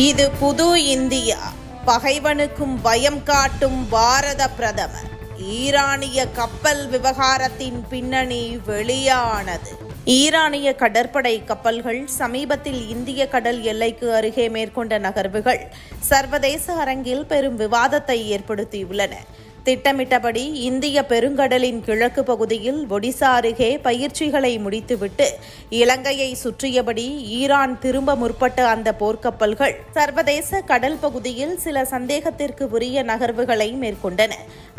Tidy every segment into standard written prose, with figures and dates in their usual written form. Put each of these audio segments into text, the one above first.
இது புது இந்தியா, பகைவனுக்கும் பயம் காட்டும் பாரத பிரதமர். ஈரானிய கப்பல் விவகாரத்தின் பின்னணி வெளியானது. ஈரானிய கடற்படை கப்பல்கள் சமீபத்தில் இந்திய கடல் எல்லைக்கு அருகே மேற்கொண்ட நகர்வுகள் சர்வதேச அரங்கில் பெரும் விவாதத்தை ஏற்படுத்தியுள்ளன. திட்டமிட்டபடி இந்திய பெருங்கடலின் கிழக்கு பகுதியில் ஒடிசா அருகே பயிற்சிகளை முடித்துவிட்டு இலங்கையை சுற்றியபடி ஈரான் திரும்ப முற்பட்ட அந்த போர்க்கப்பல்கள் சர்வதேச கடல் பகுதியில் சில சந்தேகத்திற்கு உரிய நகர்வுகளை மேற்கொண்டன.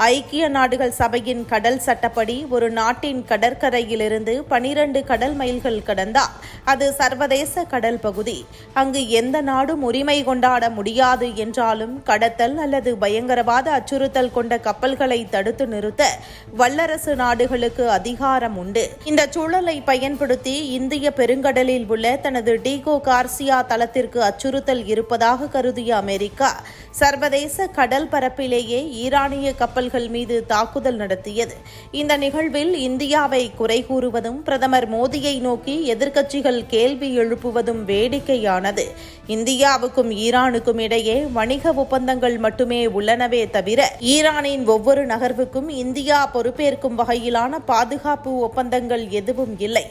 ஐக்கிய நாடுகள் சபையின் கடல் சட்டப்படி ஒரு நாட்டின் கடற்கரையிலிருந்து 12 கடல் மைல்கள் கடந்தால் அது சர்வதேச கடல் பகுதி. அங்கு எந்த நாடும் உரிமை கொண்டாட முடியாது என்றாலும் கடத்தல் அல்லது பயங்கரவாத அச்சுறுத்தல் கொண்ட கப்பல்களை தடுத்து நிறுத்த வல்லரசு நாடுகளுக்கு அதிகாரம் உண்டு. இந்த சூழலை பயன்படுத்தி இந்திய பெருங்கடலில் உள்ள தனது டீகோ கார்சியா தளத்திற்கு அச்சுறுத்தல் இருப்பதாக கருதிய அமெரிக்கா சர்வதேச கடல் பரப்பிலேயே ஈரானிய கப்பல்கள் மீது தாக்குதல் நடத்தியது. இந்த நிகழ்வில் இந்தியாவை குறை கூறுவதும் பிரதமர் மோடியை நோக்கி எதிர்க்கட்சிகள் கேள்வி எழுப்புவதும் வேடிக்கையானது. இந்தியாவுக்கும் ஈரானுக்கும் இடையே வணிக ஒப்பந்தங்கள் மட்டுமே உள்ளனவே தவிர ஈரானின் ஒவ்வொரு நகர்வுக்கும் இந்தியா பொறுப்பேற்கும் வகையிலான பாதுகாப்பு ஒப்பந்தங்கள் எதுவும் இல்லை.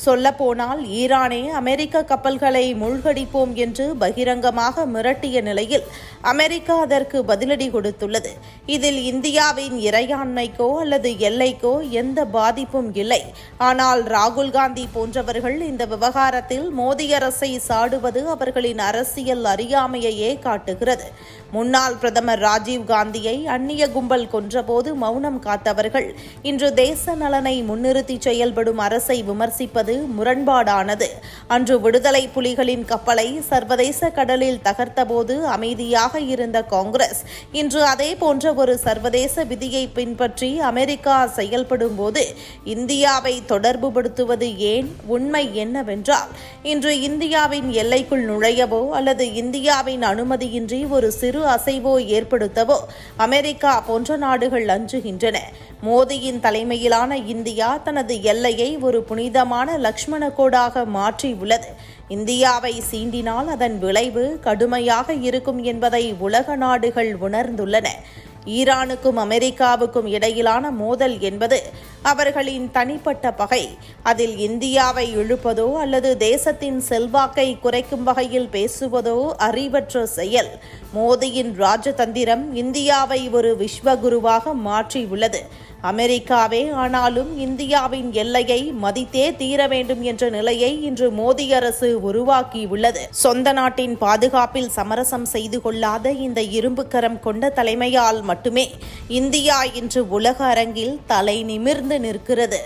சொல்லப்போனால் ஈரானே அமெரிக்க கப்பல்களை மூழ்கடிப்போம் என்று பகிரங்கமாக மிரட்டிய நிலையில் அமெரிக்கா அதற்கு பதிலடி கொடுத்துள்ளது. இதில் இந்தியாவின் இறையாண்மைக்கோ அல்லது எல்லைக்கோ எந்த பாதிப்பும் இல்லை. ஆனால் ராகுல் காந்தி போன்றவர்கள் இந்த விவகாரத்தில் மோடி அரசை சாடுவது அவர்களின் அரசியல் அறியாமையையே காட்டுகிறது. முன்னாள் பிரதமர் ராஜீவ் காந்தியை அந்நிய கும்பல் கொன்றபோது மௌனம் காத்தவர்கள் இன்று தேச நலனை முன்னிறுத்தி செயல்படும் அரசை விமர்சிப்பது முரண்பாடானது. அன்று விடுதலை புலிகளின் கப்பலை சர்வதேச கடலில் தகர்த்தபோது அமைதியாக இருந்த காங்கிரஸ் இன்று அதே போன்ற ஒரு சர்வதேச விதியை பின்பற்றி அமெரிக்கா செயல்படும் போது இந்தியாவை தொடர்புபடுத்துவது ஏன்? உண்மை என்னவென்றால் இன்று இந்தியாவின் எல்லைக்குள் நுழையவோ அல்லது இந்தியாவின் அனுமதியின்றி ஒரு சிறு அசைவோ ஏற்படுத்தவோ அமெரிக்கா போன்ற நாடுகள் அஞ்சுகின்றன. மோடியின் தலைமையிலான இந்தியா தனது எல்லையை ஒரு புனிதமான லக்ஷ்மண கோடாக மாற்றியுள்ளது. இந்தியாவை சீண்டினால் அதன் விளைவு கடுமையாக இருக்கும் என்பதை உலக நாடுகள் உணர்ந்துள்ளன. ஈரானுக்கும் அமெரிக்காவுக்கும் இடையிலான மோதல் என்பது அவர்களின் தனிப்பட்ட பகை. அதில் இந்தியாவை இழுப்பதோ அல்லது தேசத்தின் செல்வாக்கை குறைக்கும் வகையில் பேசுவதோ அறிவற்ற செயல். மோடியின் ராஜதந்திரம் இந்தியாவை ஒரு விஸ்வகுருவாக மாற்றியுள்ளது. அமெரிக்காவே ஆனாலும் இந்தியாவின் எல்லையை மதித்தே தீர வேண்டும் என்ற நிலையை இன்று மோடி அரசு உருவாக்கியுள்ளது. சொந்த நாட்டின் பாதுகாப்பில் சமரசம் செய்து கொள்ளாத இந்த இரும்புக்கரம் கொண்ட தலைமையால் மட்டுமே இந்தியா இன்று உலக அரங்கில் தலை நிமிர்ந்து நிற்கிறது.